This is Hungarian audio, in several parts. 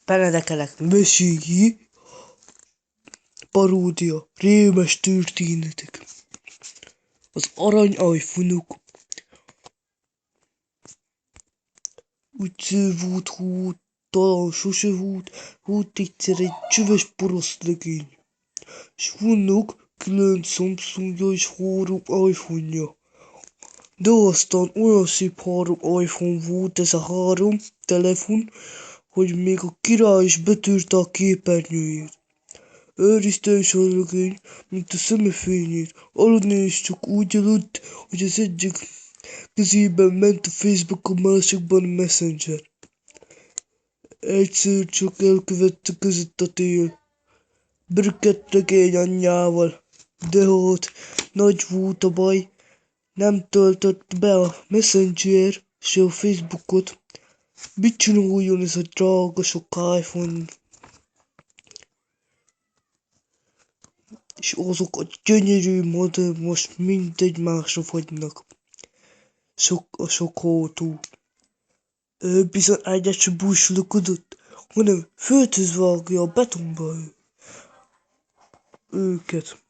Benedekelek mesélj, paródia, rémes történetek. Az arany iPhone-ok. Úgy volt, talán sose volt egyszer egy csöves parasztlegény. S vannak 9 Samsungja és 3 iPhone-ja. De aztán olyan szép 3 iPhone volt ez a 3 telefon, hogy még a király is betörte a képernyőjét. Őrizte is a legény, mint a szemefényét. Aludni is csak úgy aludt, hogy az egyik kezében ment a Facebook, a másikban a Messenger. Egyszer csak elkövette között a tél. Brükett legény anyjával. De hát nagy volt a baj, nem töltött be a Messenger se a Facebookot. Mit csináljon ez a drága sok iPhone? És azok a gyönyörű modell most mind egymásra fagynak. Sok autó. Bizony egyet se búsulkodott, hanem földhöz vágja a betonba őket.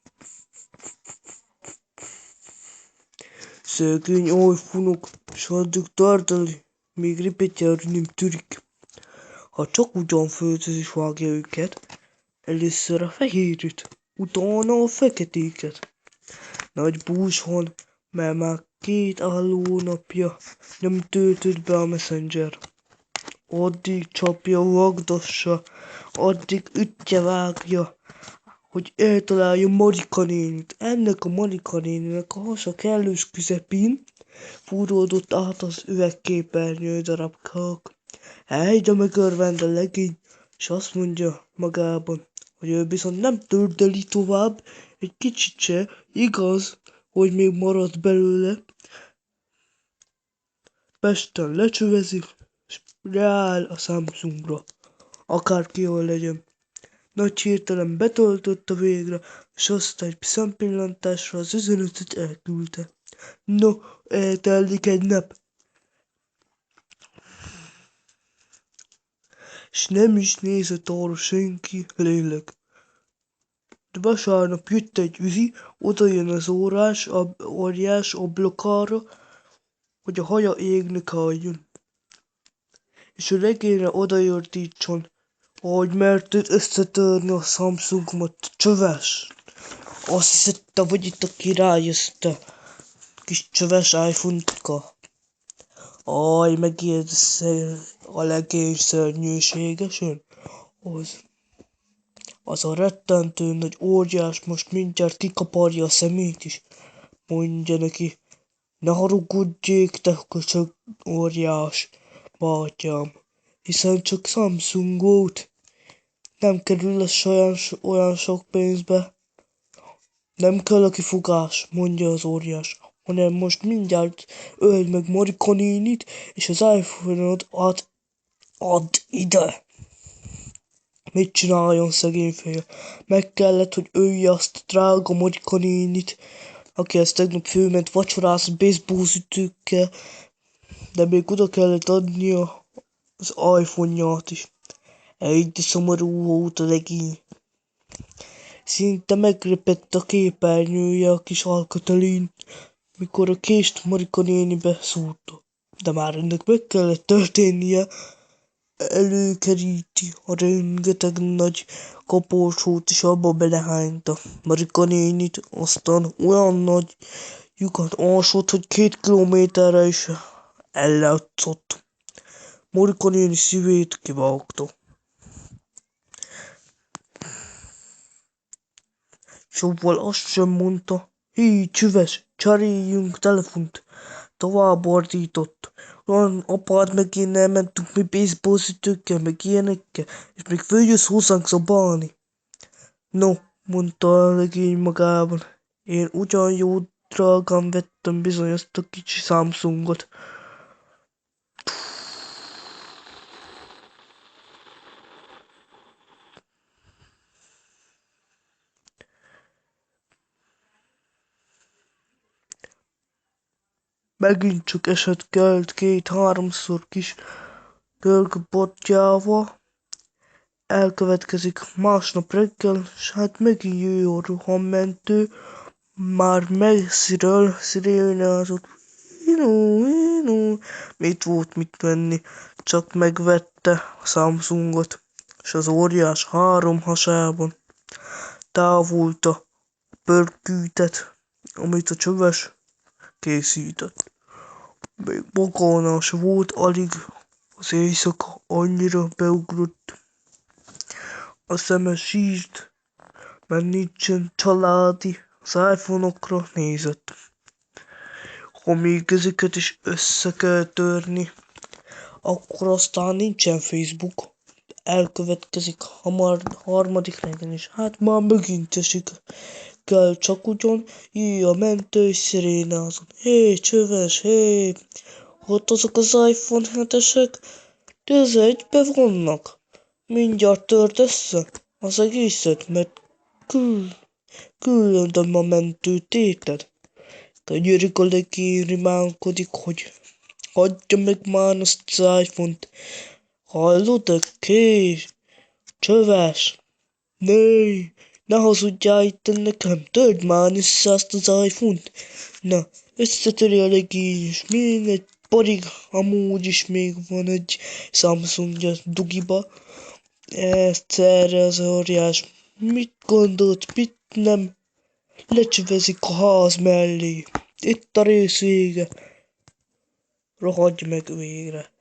Szegény iPhone-ok, s addig tartani, még ripetjára nem törik. Ha csak ugyan földhöz is vágja őket, először a fehéret, utána a feketéket. Nagy bús van, mert már 2 állónapja nem töltött be a Messenger. Addig csapja, vagdossa, addig ütje, vágja, hogy eltalálja Marika nénit. Ennek a Marika néninek a hasa kellős közepén fúródott át az üvegképernyő darabkák. De megörvend a legény, s azt mondja magában, hogy ő viszont nem tördeli tovább, egy kicsit se, igaz, hogy még maradt belőle. Pesten lecsövezik, s rááll a Samsungra, akárkivel legyen. Nagy hirtelen betöltötte végre, s azt egy szempillantásra az üzenetet elküldte. No, eltelik egy nap. S nem is nézett arra senki, lélek. De vasárnap jött egy üzi, odajön az óriás ablakára, hogy a haja égnek álljon. És a regényre odaordítson, hogy merted összetörni a Samsungomat, csöves. Azt hiszette, hogy itt a király, ezt a kis csöves iPhone-ka. Megérzi a legény szörnyűségesen. Az a rettentő nagy óriás most mindjárt kikaparja a szemét is. Mondja neki, ne haragudjék, te köcsög óriás, bátyám, hiszen csak Samsung volt. Nem kerül ez olyan sok pénzbe. Nem kell a kifogás, mondja az óriás, hanem most mindjárt öld meg Marika nénit, és az iPhone-od add ide. Mit csináljon szegény feje? Meg kellett, hogy ölje azt a drága Marika nénit, aki ezt tegnap fölment vacsorázni baseballütőkkel, de még oda kellett adnia az iPhone-ját is. De szomorú volt a legény. Szinte megrepett a képernyője a kis alkatelén, mikor a kést Marika nénibe szúrta. De már ennek meg kellett történnie. Előkeríti a rengeteg nagy koporsót, és abba belehányta Marika nénit, aztán olyan nagy lyukat ásott, hogy 2 kilométerre is ellátszott. Marika néni szívét kivágta. Szóval azt sem mondta, hé, csüves, cseréljünk telefont. Tovább ordított. Olyan apád meg én elmentünk mi baseballütőkkel, meg ilyenekkel, és még följössz hozzánk szobálni. No, mondta a legény magában, én ugyan jó drágán vettem bizony azt a kicsi Samsungot. Megint csak esett kelt 2-3-szor kis görgöbotjával, elkövetkezik másnap reggel, s hát megint jő a rohammentő, már messziről szirénázott. Inú, inú. Mit volt mit venni, csak megvette a Samsungot, s az óriás három hasában távult a pörkűtet, amit a csöves készített. Még magánnál se volt alig, az éjszaka annyira beugrott. A szeme sírt, mert nincsen családi, az iPhone-okra nézett. Ha még ezeket is össze kell törni, akkor aztán nincsen Facebook. Elkövetkezik hamar harmadik reggel is. Hát már megint esik. Kell csak ugyan, jöjj a mentő és szirénázon. Hé, csöves, hé! Ott azok az iPhone 7-esek? De ez egybe vannak. Mindjárt tört össze az egészet, mert küldöm a mentőt, érted? Könyörög a legény rimánkodik, hogy hagyja meg már azt az iPhone-t. Hallod-e, kés? Csöves? Ne hazudjál itt nekem, törd már össze azt az iPhone-t. Na, összetöri a legény, és mindegy, pedig amúgy is még van egy Samsungja dugiba. Egyszerre az óriás, mit gondolt, mit nem, lecsövezik a ház mellé. Itt a rész vége. Rohadj meg végre.